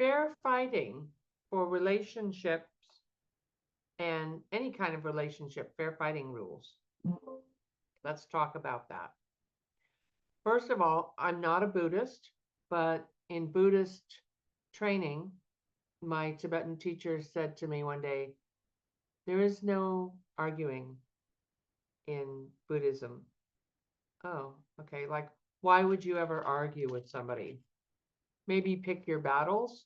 fair fighting for relationships and any kind of relationship, fair fighting rules. Let's talk about that. First of all, I'm not a Buddhist, but in Buddhist training, my Tibetan teacher said to me one day, there is no arguing in Buddhism. Oh, okay. Like, why would you ever argue with somebody? Maybe pick your battles.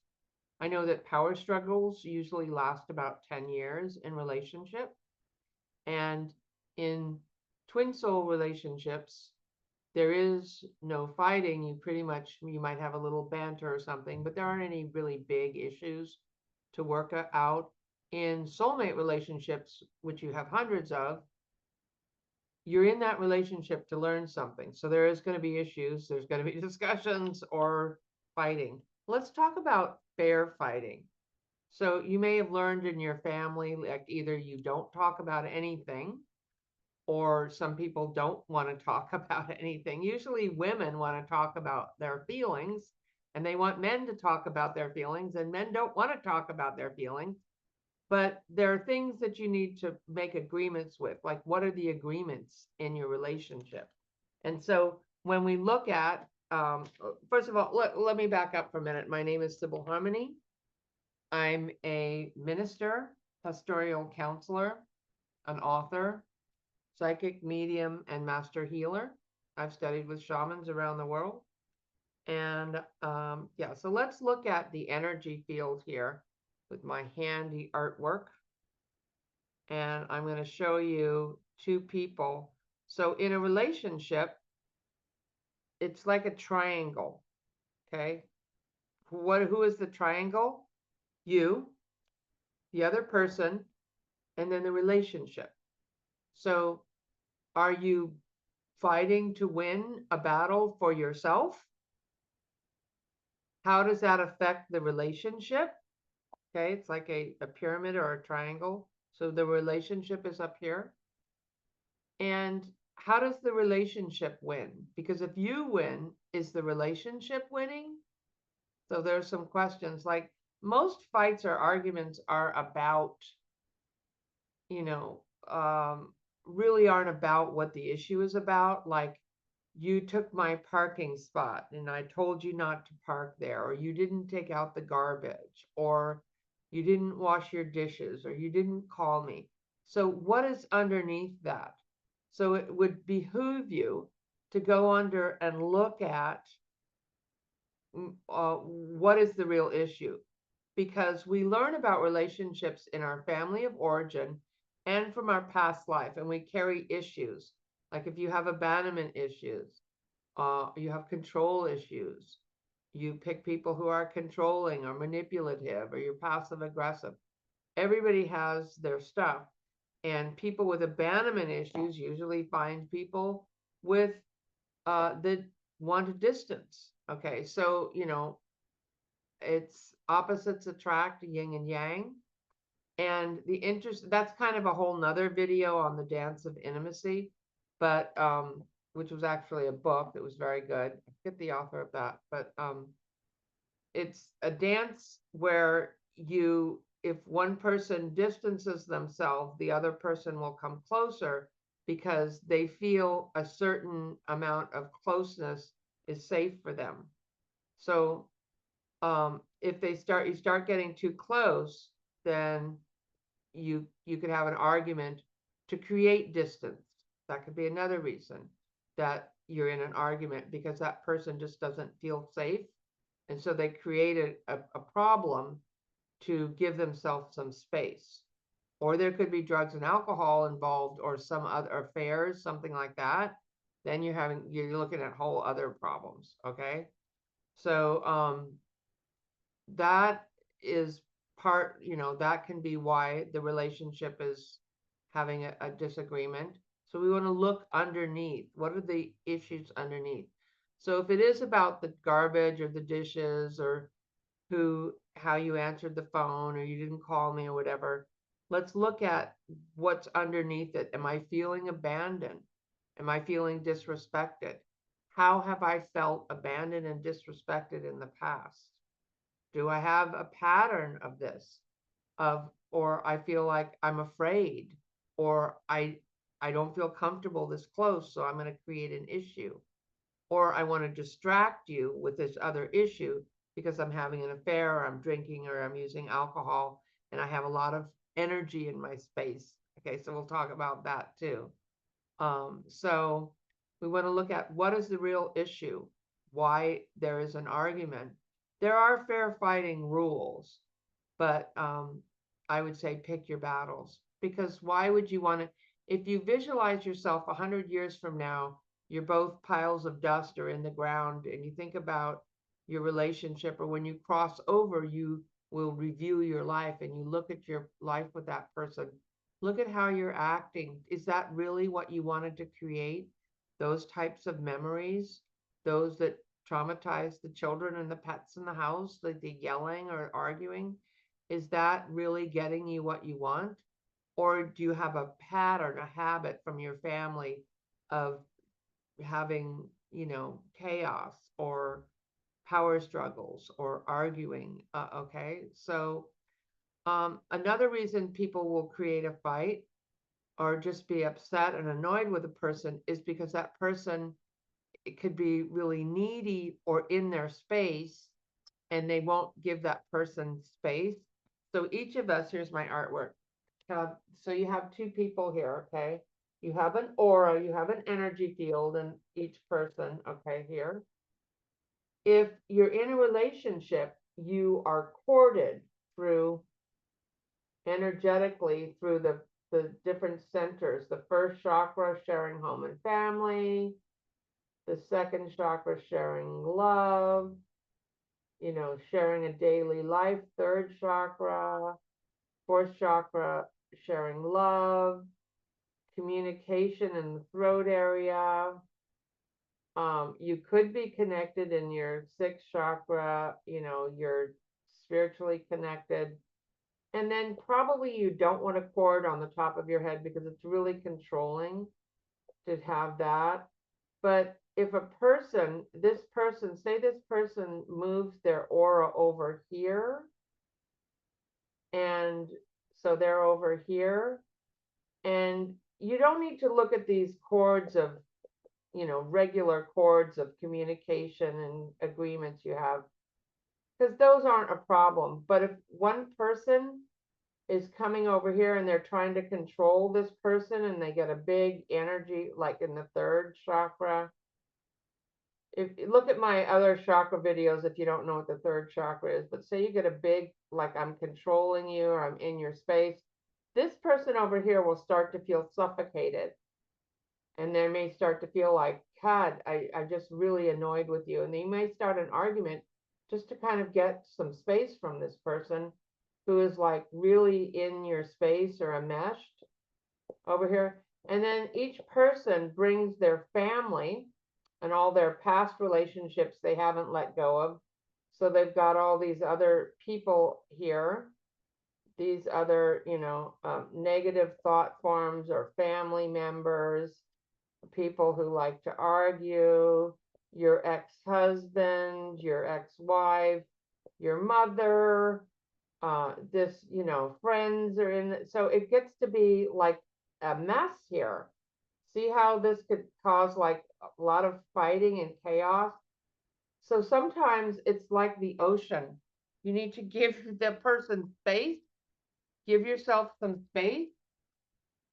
I know that power struggles usually last about 10 years in relationship. And in twin soul relationships, there is no fighting. You might have a little banter or something, but there aren't any really big issues to work out. In soulmate relationships, which you have hundreds of, you're in that relationship to learn something. So there is going to be issues, there's going to be discussions or fighting. Let's talk about fair fighting. So you may have learned in your family, like either you don't talk about anything, or some people don't want to talk about anything. Usually women want to talk about their feelings and they want men to talk about their feelings, and men don't want to talk about their feelings. But there are things that you need to make agreements with, like what are the agreements in your relationship? And so when we look at, first of all, let me back up for a minute. My name is Sybil Harmony. I'm a minister, pastoral counselor, an author, psychic medium, and master healer. I've studied with shamans around the world. And yeah, so let's look at the energy field here with my handy artwork. And I'm going to show you two people. So in a relationship, it's like a triangle. Okay. Who is the triangle? You, the other person, and then the relationship. So are you fighting to win a battle for yourself? How does that affect the relationship? Okay, it's like a pyramid or a triangle. So the relationship is up here. And how does the relationship win? Because if you win, is the relationship winning? So there's some questions, like most fights or arguments are about, you know, really aren't about what the issue is about. Like, you took my parking spot and I told you not to park there, or you didn't take out the garbage, or you didn't wash your dishes, or you didn't call me. So what is underneath that? So it would behoove you to go under and look at what is the real issue, because we learn about relationships in our family of origin and from our past life, and we carry issues. Like if you have abandonment issues, you have control issues, you pick people who are controlling or manipulative, or you're passive aggressive. Everybody has their stuff. And people with abandonment issues usually find people with that want to distance. Okay, so it's opposites attract, yin and yang. And the interest, that's kind of a whole nother video on the dance of intimacy, but which was actually a book that was very good. I forget the author of that, but it's a dance where if one person distances themselves, the other person will come closer because they feel a certain amount of closeness is safe for them. So if you start getting too close, then you could have an argument to create distance. That could be another reason that you're in an argument, because that person just doesn't feel safe. And so they created a problem to give themselves some space. Or there could be drugs and alcohol involved, or some other affairs, something like that. Then you're looking at whole other problems. Okay. So that is that can be why the relationship is having a disagreement. So we want to look underneath. What are the issues underneath? So if it is about the garbage or the dishes, or how you answered the phone, or you didn't call me, or whatever, let's look at what's underneath it. Am I feeling abandoned? Am I feeling disrespected? How have I felt abandoned and disrespected in the past? Do I have a pattern of this? Or I feel like I'm afraid, or I don't feel comfortable this close, so I'm going to create an issue. Or I want to distract you with this other issue because I'm having an affair, or I'm drinking, or I'm using alcohol, and I have a lot of energy in my space. Okay, so we'll talk about that too. So we want to look at what is the real issue, why there is an argument. There are fair fighting rules, but I would say pick your battles, because why would you want to, if you visualize yourself 100 years from now, you're both piles of dust or in the ground, and you think about your relationship, or when you cross over, you will review your life and you look at your life with that person. Look at how you're acting. Is that really what you wanted to create? Those types of memories, those that traumatize the children and the pets in the house, like the yelling or arguing, is that really getting you what you want? Or do you have a pattern, a habit from your family of having, chaos or power struggles or arguing? Okay. So, another reason people will create a fight or just be upset and annoyed with a person is because that person, it could be really needy or in their space, and they won't give that person space. So each of us, here's my artwork. So you have two people here, okay? You have an aura, you have an energy field in each person, okay, here. If you're in a relationship, you are corded through energetically through the different centers. The first chakra sharing home and family, the second chakra sharing love, sharing a daily life, third chakra, fourth chakra sharing love, communication in the throat area. You could be connected in your sixth chakra, you're spiritually connected. And then probably you don't want a cord on the top of your head because it's really controlling to have that. But if say this person moves their aura over here, and so they're over here, and you don't need to look at these cords of, regular cords of communication and agreements you have, because those aren't a problem. But if one person is coming over here and they're trying to control this person, and they get a big energy, like in the third chakra. If you look at my other chakra videos, if you don't know what the third chakra is, but say you get a big, like I'm controlling you or I'm in your space, this person over here will start to feel suffocated. And they may start to feel like, God, I'm just really annoyed with you. And they may start an argument just to kind of get some space from this person who is like really in your space or enmeshed over here. And then each person brings their family and all their past relationships they haven't let go of. So they've got all these other people here, these other, negative thought forms or family members, people who like to argue, your ex-husband, your ex-wife, your mother, friends are in it. So it gets to be like a mess here. See how this could cause like a lot of fighting and chaos? So sometimes it's like the ocean. You need to give the person space, give yourself some space,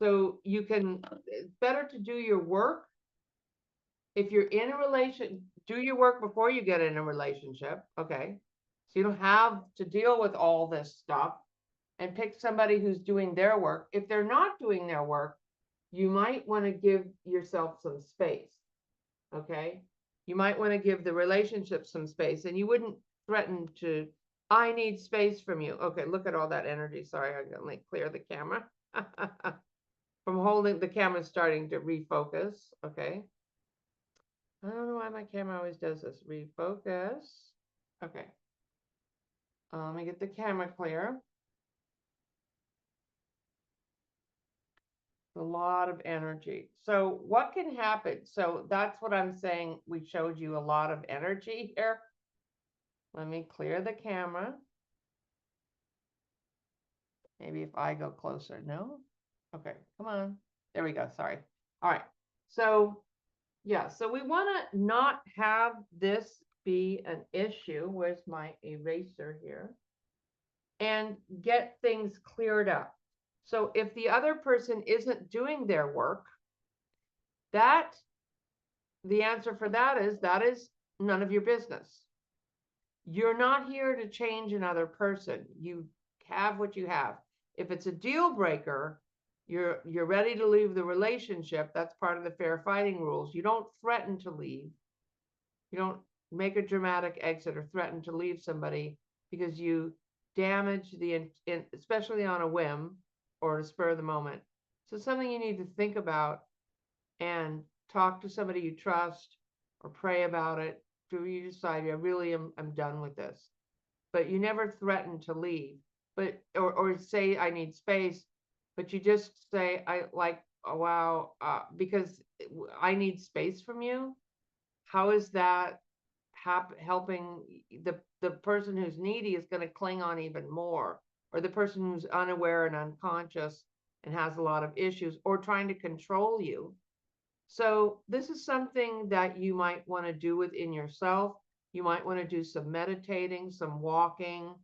so you can, it's better to do your work. If you're in a relation, do your work before you get in a relationship, okay? So you don't have to deal with all this stuff, and pick somebody who's doing their work. If they're not doing their work, you might want to give yourself some space, okay? You might want to give the relationship some space, and you wouldn't threaten to, I need space from you. Okay, look at all that energy. Sorry, I'm gonna clear the camera. From holding, the camera's starting to refocus, okay? I don't know why my camera always does this. Refocus. Okay. Let me get the camera clear. A lot of energy. So what can happen? So that's what I'm saying. We showed you a lot of energy here. Let me clear the camera. Maybe if I go closer. No? Okay, come on. There we go. Sorry. All right. So, yeah, so we want to not have this be an issue. Where's my eraser here? And get things cleared up. So if the other person isn't doing their work, the answer for that is none of your business. You're not here to change another person. You have what you have. If it's a deal breaker, you're ready to leave the relationship. That's part of the fair fighting rules. You don't threaten to leave. You don't make a dramatic exit or threaten to leave somebody because you damage especially on a whim or to spur of the moment. So something you need to think about and talk to somebody you trust or pray about it. Do you decide, I really I'm done with this? But you never threaten to leave, but or say I need space, but you just say I like, oh, wow, because I need space from you. How is that helping the person who's needy is going to cling on even more, or the person who's unaware and unconscious and has a lot of issues or trying to control you. So this is something that you might want to do within yourself. You might want to do some meditating, some walking.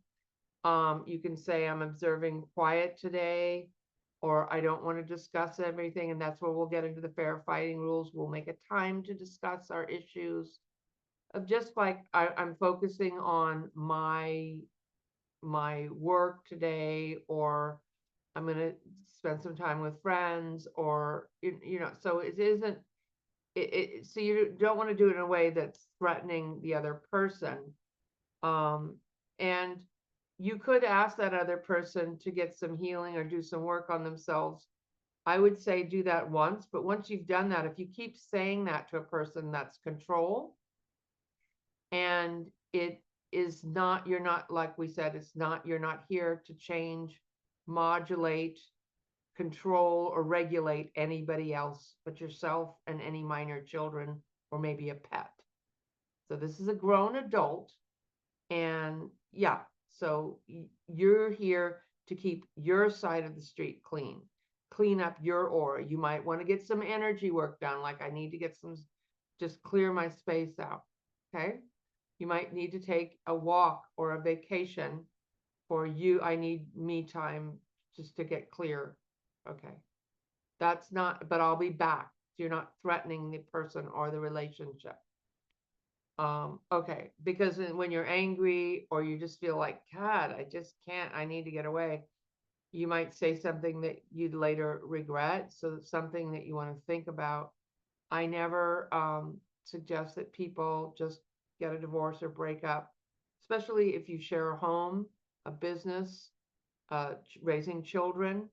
You can say, I'm observing quiet today, or I don't want to discuss everything. And that's where we'll get into the fair fighting rules. We'll make a time to discuss our issues of just like I'm focusing on my work today, or I'm going to spend some time with friends, or so it isn't so you don't want to do it in a way that's threatening the other person. And you could ask that other person to get some healing or do some work on themselves. I would say do that once, but once you've done that, if you keep saying that to a person, that's control. And it is not, you're not, like we said, you're not here to change, modulate, control, or regulate anybody else but yourself and any minor children or maybe a pet. So this is a grown adult. And yeah, so you're here to keep your side of the street clean up your aura. You might want to get some energy work done, like I need to get just clear my space out. Okay. You might need to take a walk or a vacation for you. I need me time just to get clear. Okay. That's not, but I'll be back. So you're not threatening the person or the relationship. Okay. Because when you're angry or you just feel like, God, I just can't, I need to get away, you might say something that you'd later regret. So it's something that you want to think about. I never suggest that people just get a divorce or break up, especially if you share a home, a business, raising children,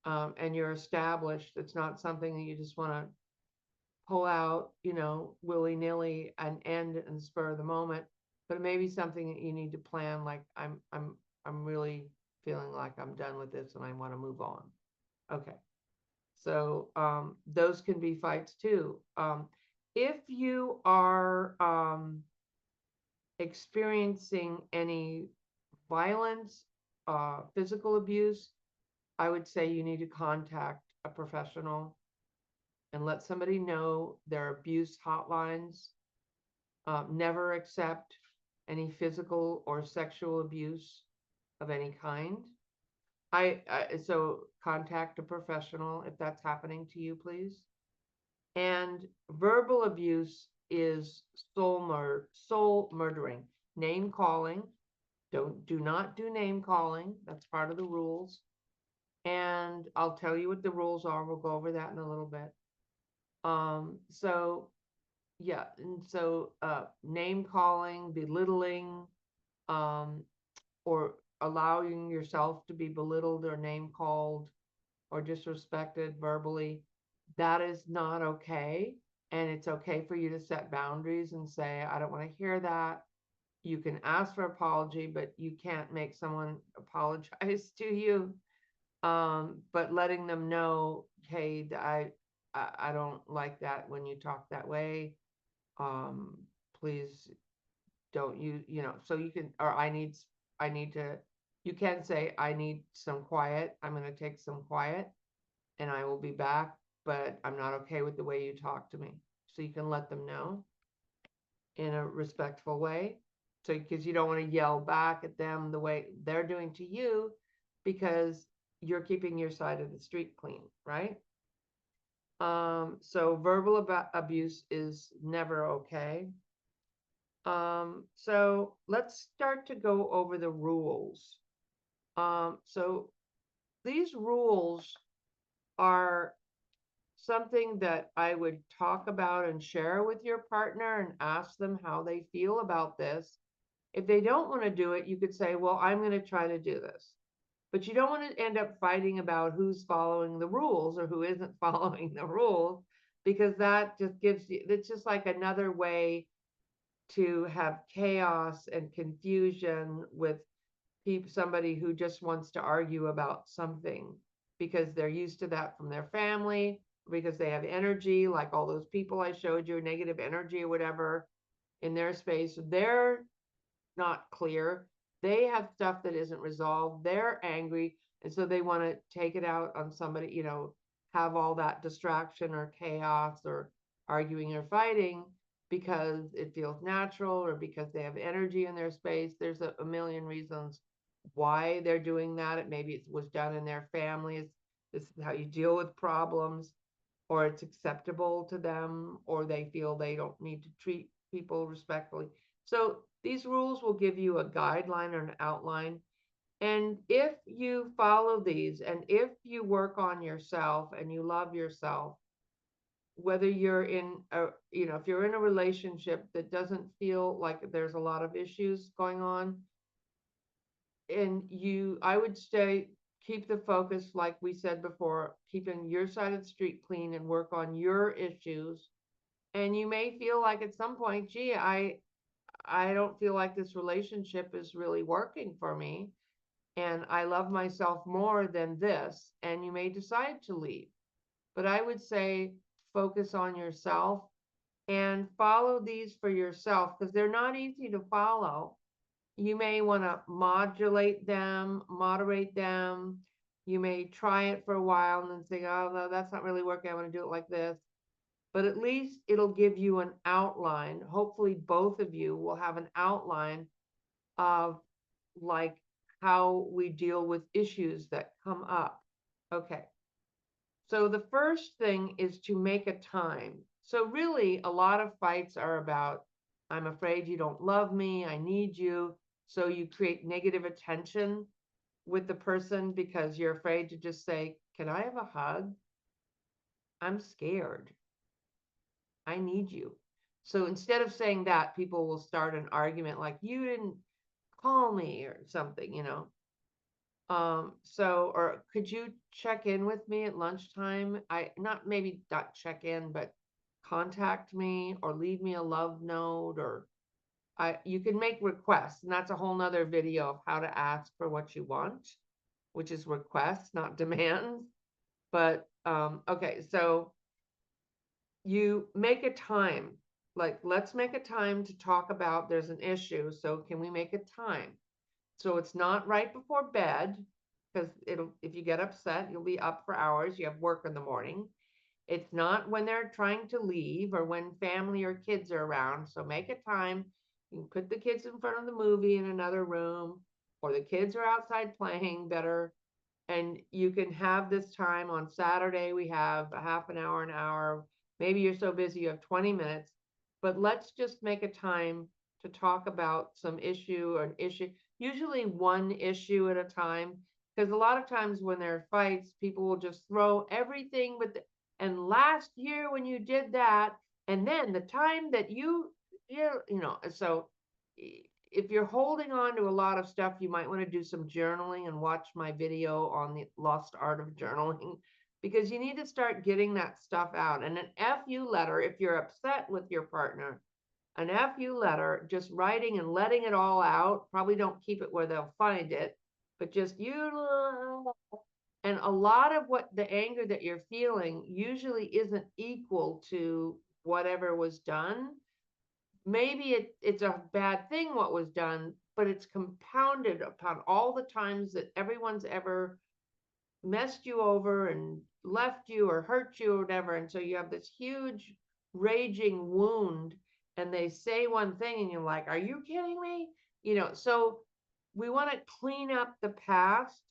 and you're established. It's not something that you just want to pull out, willy-nilly and end and spur of the moment. But it may be something that you need to plan. Like I'm really feeling like I'm done with this and I want to move on. Okay. So those can be fights too. If you are experiencing any violence, physical abuse, I would say you need to contact a professional and let somebody know. Their abuse hotlines. Never accept any physical or sexual abuse of any kind. So contact a professional if that's happening to you, please. And verbal abuse is soul murdering, name calling. Do not do name calling. That's part of the rules. And I'll tell you what the rules are. We'll go over that in a little bit. So yeah, and so name calling, belittling, or allowing yourself to be belittled or name called or disrespected verbally, that is not okay. And it's okay for you to set boundaries and say, I don't want to hear that. You can ask for apology, but you can't make someone apologize to you. But letting them know, hey, I don't like that when you talk that way. Please don't use, so you can, or I need to, you can say, I need some quiet. I'm going to take some quiet and I will be back, but I'm not okay with the way you talk to me. So you can let them know in a respectful way. So, because you don't want to yell back at them the way they're doing to you, because you're keeping your side of the street clean, right? So verbal abuse is never okay. So let's start to go over the rules. So these rules are something that I would talk about and share with your partner and ask them how they feel about this. If they don't want to do it, you could say, well, I'm going to try to do this. But you don't want to end up fighting about who's following the rules or who isn't following the rules, because that just gives you, it's just like another way to have chaos and confusion with somebody who just wants to argue about something because they're used to that from their family, because they have energy, like all those people I showed you, negative energy or whatever in their space. They're not clear. They have stuff that isn't resolved. They're angry. And so they want to take it out on somebody, have all that distraction or chaos or arguing or fighting because it feels natural or because they have energy in their space. There's a million reasons why they're doing that. Maybe it was done in their families. This is how you deal with problems, or it's acceptable to them, or they feel they don't need to treat people respectfully. So these rules will give you a guideline or an outline. And if you follow these and if you work on yourself and you love yourself, whether you're in a, if you're in a relationship that doesn't feel like there's a lot of issues going on, and I would say, keep the focus, like we said before, keeping your side of the street clean and work on your issues. And you may feel like at some point, gee, I don't feel like this relationship is really working for me, and I love myself more than this, and you may decide to leave. But I would say focus on yourself and follow these for yourself, because they're not easy to follow. You may want to moderate them. You may try it for a while and then say, oh, no, that's not really working. I want to do it like this. But at least it'll give you an outline. Hopefully, both of you will have an outline of like how we deal with issues that come up. Okay. So the first thing is to make a time. So really, a lot of fights are about, I'm afraid you don't love me, I need you. So you create negative attention with the person because you're afraid to just say, can I have a hug? I'm scared. I need you. So instead of saying that, people will start an argument like, you didn't call me or something. Or could you check in with me at lunchtime? Not maybe not check in, but contact me or leave me a love note, or you can make requests, and that's a whole nother video of how to ask for what you want, which is requests, not demands. But okay, so you make a time, like, let's make a time to talk about there's an issue. So can we make a time? So it's not right before bed, because if you get upset, you'll be up for hours. You have work in the morning. It's not when they're trying to leave or when family or kids are around. So make a time. You can put the kids in front of the movie in another room, or the kids are outside playing better. And you can have this time on Saturday. We have a half an hour. Maybe you're so busy you have 20 minutes, but let's just make a time to talk about some issue or an issue, usually one issue at a time. Because a lot of times when there are fights, people will just throw everything and last year when you did that, and then the time that so if you're holding on to a lot of stuff, you might want to do some journaling and watch my video on the lost art of journaling, because you need to start getting that stuff out. And an FU letter, if you're upset with your partner, an FU letter, just writing and letting it all out. Probably don't keep it where they'll find it, but just you. And a lot of what the anger that you're feeling usually isn't equal to whatever was done. maybe it's a bad thing what was done, but it's compounded upon all the times that everyone's ever messed you over and left you or hurt you or whatever. And so you have this huge raging wound, and they say one thing and you're like, are you kidding me? So we want to clean up the past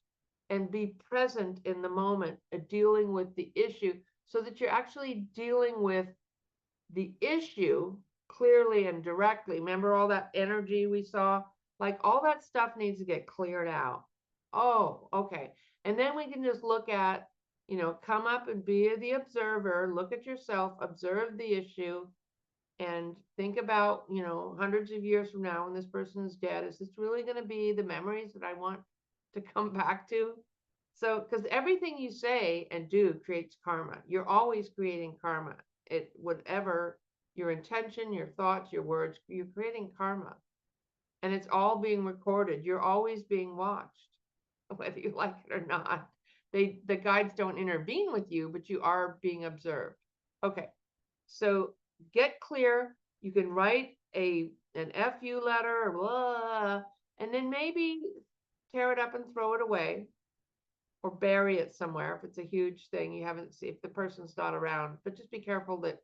and be present in the moment, dealing with the issue so that you're actually dealing with the issue clearly and directly. Remember all that energy we saw? Like all that stuff needs to get cleared out. Oh, okay. And then we can just look at, come up and be the observer, look at yourself, observe the issue, and think about, hundreds of years from now when this person is dead, is this really going to be the memories that I want to come back to? So, because everything you say and do creates karma. You're always creating karma. Whatever your intention, your thoughts, your words, you're creating karma. And it's all being recorded. You're always being watched, whether you like it or not. The guides don't intervene with you, but you are being observed. Okay, so get clear. You can write an FU letter or blah, and then maybe tear it up and throw it away or bury it somewhere if it's a huge thing you haven't seen, if the person's not around. But just be careful that,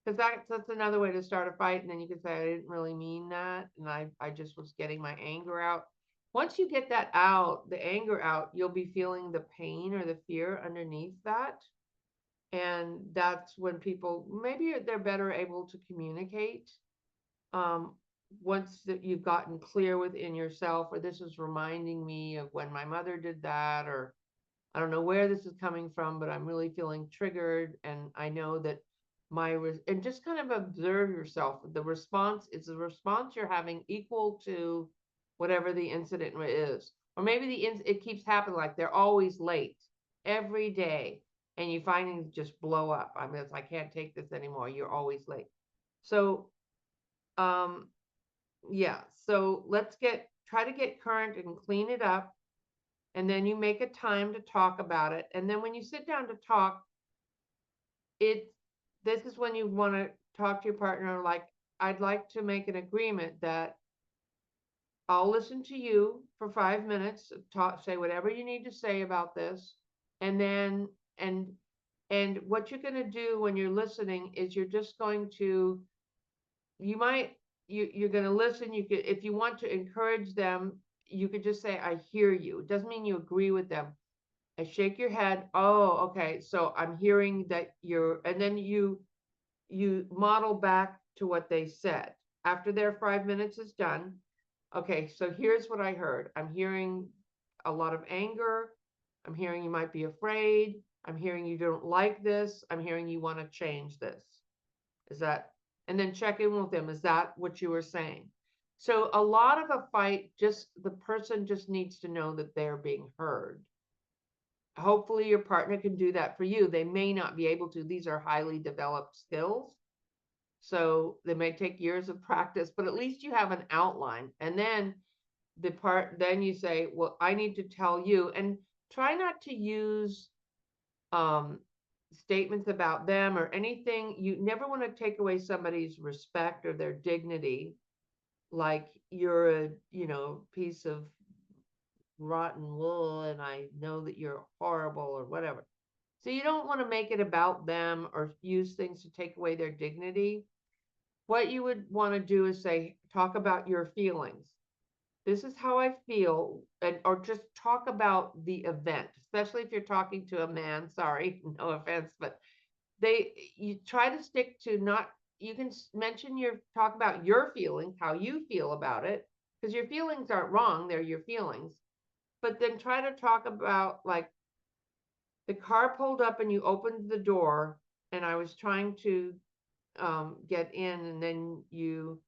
because that's another way to start a fight, and then you can say, I didn't really mean that, and I just was getting my anger out. Once you get that out, the anger out, you'll be feeling the pain or the fear underneath that. And that's when people, maybe they're better able to communicate. Once that you've gotten clear within yourself, or this is reminding me of when my mother did that, or I don't know where this is coming from, but I'm really feeling triggered. And I know that and just kind of observe yourself. The response is the response you're having equal to whatever the incident is. Or maybe it keeps happening, like they're always late every day, and you finally just blow up. I mean, I can't take this anymore. You're always late. So, yeah. So let's try to get current and clean it up. And then you make a time to talk about it. And then when you sit down to talk, this is when you want to talk to your partner, like, I'd like to make an agreement that I'll listen to you for 5 minutes, say whatever you need to say about this. And then, and what you're going to do when you're listening is you're just going to, you're going to listen. You could, if you want to encourage them, you could just say, I hear you. It doesn't mean you agree with them. I shake your head. Oh, okay. So I'm hearing that and then you model back to what they said. After their 5 minutes is done, okay, so here's what I heard. I'm hearing a lot of anger. I'm hearing you might be afraid. I'm hearing you don't like this. I'm hearing you want to change this. And then check in with them. Is that what you were saying? So a lot of a fight, the person just needs to know that they're being heard. Hopefully your partner can do that for you. They may not be able to. These are highly developed skills. So they may take years of practice, but at least you have an outline. And then then you say, well, I need to tell you, and try not to use statements about them or anything. You never want to take away somebody's respect or their dignity, like you're a, piece of rotten wool and I know that you're horrible or whatever. So you don't want to make it about them or use things to take away their dignity. What you would want to do is talk about your feelings. This is how I feel, or just talk about the event, especially if you're talking to a man. Sorry, no offense, but you try to stick to not, you can talk about your feelings, how you feel about it, because your feelings aren't wrong, they're your feelings. But then try to talk about, like, the car pulled up and you opened the door and I was trying to get in, and then you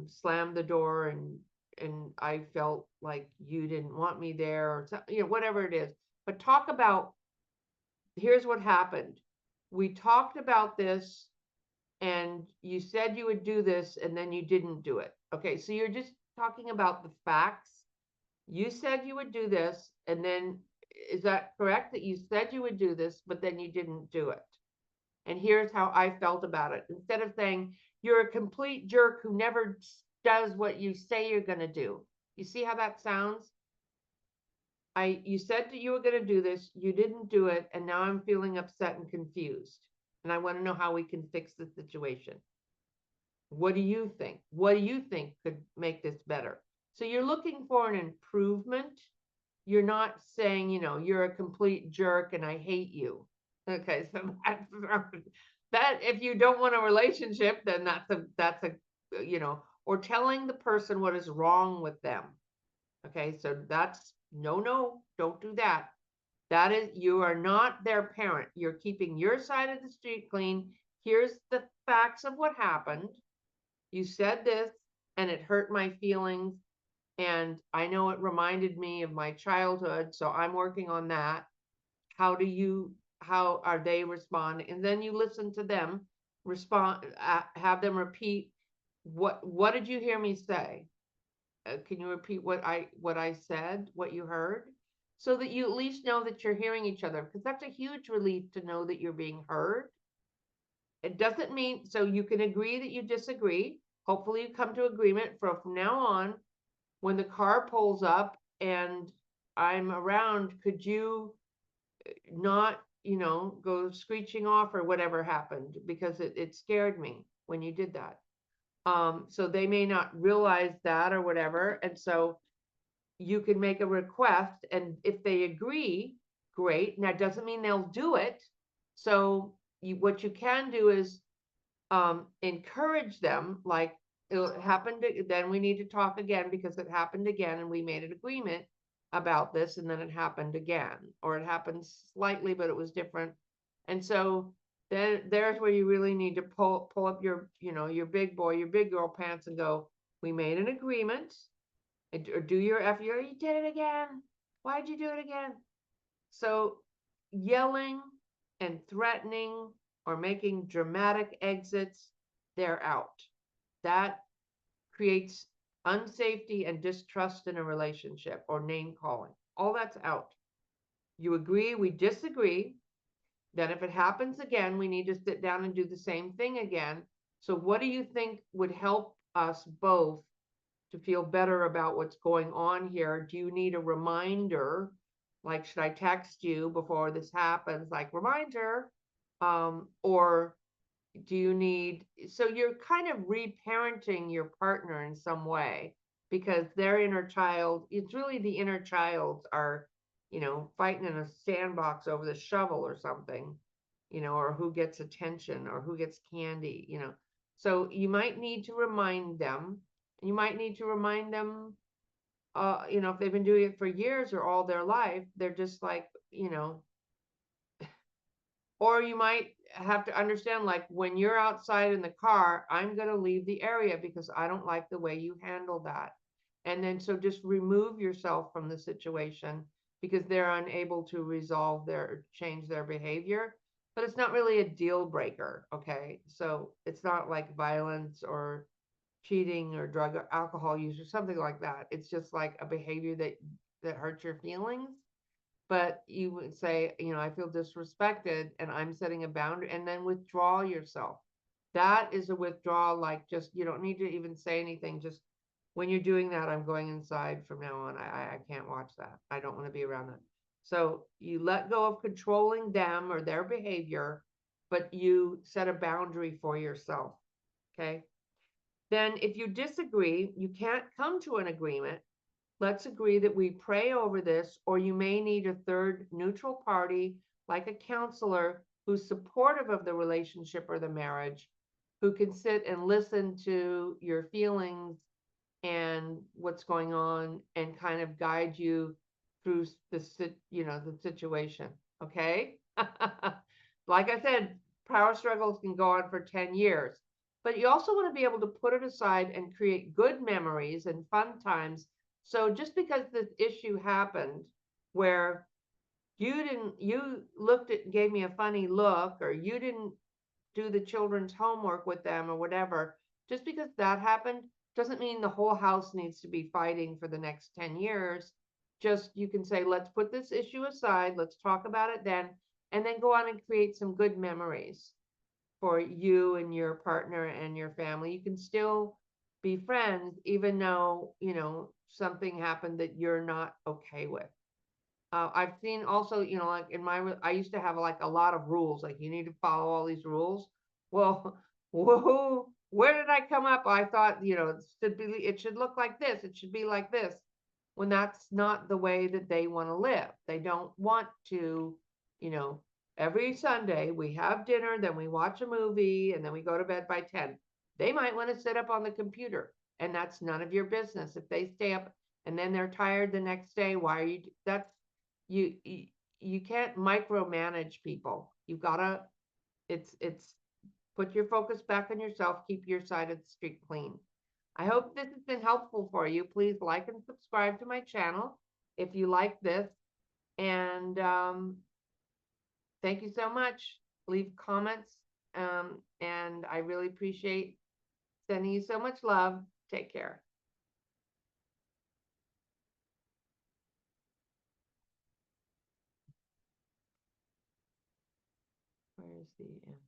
slammed the door, and I felt like you didn't want me there, or whatever it is. But talk about, here's what happened. We talked about this and you said you would do this and then you didn't do it. Okay, so you're just talking about the facts. You said you would do this, and then, is that correct, that you said you would do this, but then you didn't do it? And here's how I felt about it. Instead of saying, you're a complete jerk who never does what you say you're going to do. You see how that sounds? You said that you were going to do this, you didn't do it, and now I'm feeling upset and confused. And I want to know how we can fix the situation. What do you think? What do you think could make this better? So you're looking for an improvement. You're not saying, you're a complete jerk and I hate you. Okay, so that if you don't want a relationship, then that's a or telling the person what is wrong with them. Okay, so that's no, don't do that. That is, you are not their parent. You're keeping your side of the street clean. Here's the facts of what happened. You said this and it hurt my feelings. And I know it reminded me of my childhood. So I'm working on that. How are they responding? And then you listen to them respond, have them repeat, what did you hear me say? Can you repeat what I said, what you heard? So that you at least know that you're hearing each other, because that's a huge relief to know that you're being heard. It doesn't mean, so you can agree that you disagree. Hopefully you come to agreement from now on. When the car pulls up and I'm around, could you not, go screeching off or whatever happened, because it scared me when you did that. So they may not realize that or whatever. And so you can make a request, and if they agree, great. And that doesn't mean they'll do it. So what you can do is encourage them, like, it happened, then we need to talk again because it happened again and we made an agreement about this, and then it happened again, or it happened slightly, but it was different. And so then there's where you really need to pull up your, your big boy, your big girl pants and go, we made an agreement, or do your you did it again. Why'd you do it again? So yelling and threatening or making dramatic exits, they're out. That creates unsafety and distrust in a relationship, or name calling. All that's out. You agree, we disagree. Then if it happens again, we need to sit down and do the same thing again. So what do you think would help us both to feel better about what's going on here? Do you need a reminder? Like, should I text you before this happens? Like, reminder. Or do you need, so you're kind of reparenting your partner in some way, because their inner child, it's really the inner childs are, fighting in a sandbox over the shovel or something, or who gets attention or who gets candy, So you might need to remind them. You might need to remind them, if they've been doing it for years or all their life, they're just like, or you might have to understand, like, when you're outside in the car, I'm going to leave the area because I don't like the way you handle that. And then so just remove yourself from the situation because they're unable to change their behavior. But it's not really a deal breaker. Okay. So it's not like violence or cheating or drug or alcohol use or something like that. It's just like a behavior that hurts your feelings. But you would say, I feel disrespected and I'm setting a boundary, and then withdraw yourself. That is a withdrawal, like, just, you don't need to even say anything. Just when you're doing that, I'm going inside from now on. I can't watch that. I don't want to be around that. So you let go of controlling them or their behavior, but you set a boundary for yourself. Okay. Then if you disagree, you can't come to an agreement. Let's agree that we pray over this, or you may need a third neutral party, like a counselor who's supportive of the relationship or the marriage, who can sit and listen to your feelings and what's going on and kind of guide you through the situation. Okay. Like I said, power struggles can go on for 10 years, but you also want to be able to put it aside and create good memories and fun times. So just because this issue happened where you gave me a funny look, or you didn't do the children's homework with them or whatever, just because that happened doesn't mean the whole house needs to be fighting for the next 10 years. Just, you can say, let's put this issue aside. Let's talk about it then, and then go on and create some good memories for you and your partner and your family. You can still be friends, even though, you know, something happened that you're not okay with. I've seen also, you know, like in I used to have like a lot of rules, like you need to follow all these rules. Well, whoa, where did I come up? I thought, you know, it should look like this, it should be like this, when that's not the way that they want to live. They don't want to, you know, every Sunday we have dinner, then we watch a movie, and then we go to bed by 10. They might want to sit up on the computer, and that's none of your business. If they stay up and then they're tired the next day, why are you, that's, you you can't micromanage people. You've got to, it's put your focus back on yourself, keep your side of the street clean. I hope this has been helpful for you. Please like and subscribe to my channel if you like this. And thank you so much. Leave comments. And I really appreciate sending you so much love. Take care. Where's the end?